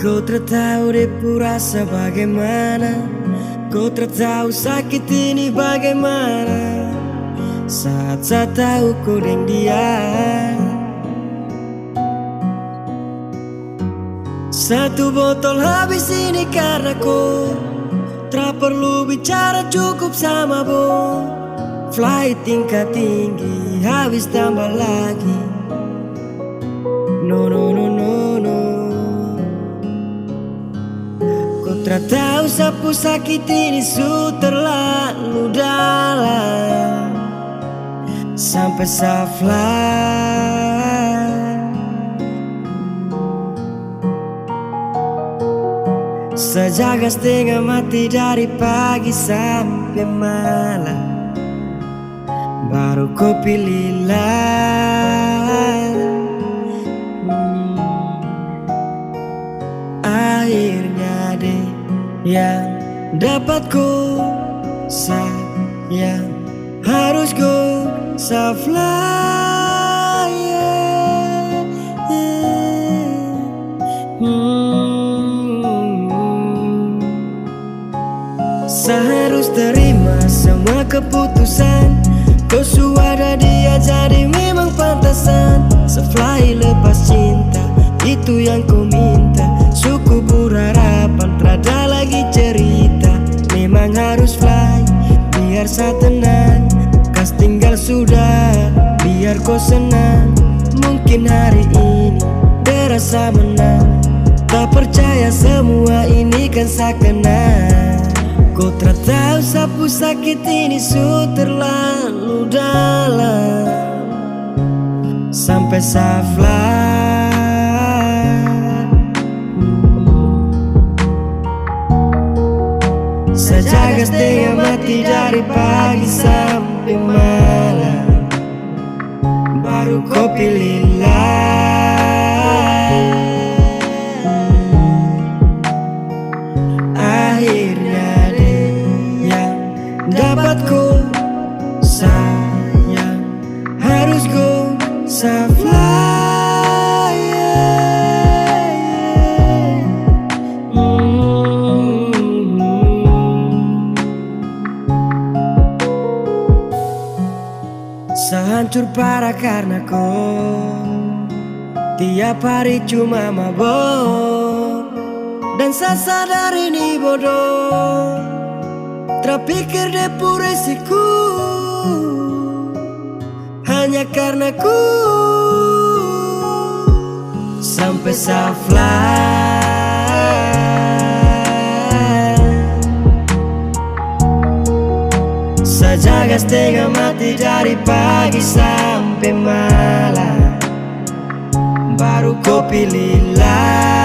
Kau tertahu depu rasa bagaimana, kau tertahu sakit ini bagaimana. Saat saya tahu kau dengan dia, satu botol habis ini karena kau. Tak perlu bicara cukup sama bo. Flight tingkat tinggi habis tambah lagi. No no no no no. Kau tak tahu sapu sakit ini su terlalu dalam. Sampai saya fly. Sejaga setengah mati dari pagi sampai malam, baru kau pilihlah. Akhirnya deh yang dapat ku sayang, harus ku fly. Seharus terima semua keputusan. Kau suara dia jadi memang pantasan. Sefly lepas cinta, itu yang kau minta. Suku berharapan, terada lagi cerita. Memang harus fly, biar saya tenang. Kas tinggal sudah, biar kau senang. Mungkin hari ini berasa menang. Tak percaya semua ini kan saya kenal. Kau tak tahu sapu sakit ini su terlalu dalam. Sampai saya fly. Sejaga setengah mati dari pagi sampai malam, baru kau pilihlah. Dapat ku sayang, harus ku fly. Sehancur parah karena kau. Tiap hari cuma mabok, dan saya sadar ini bodoh. Terpikir depu resiko hanya karena ku. Sampai saya fly. Sejaga setengah mati dari pagi sampai malam, baru kau pilihlah.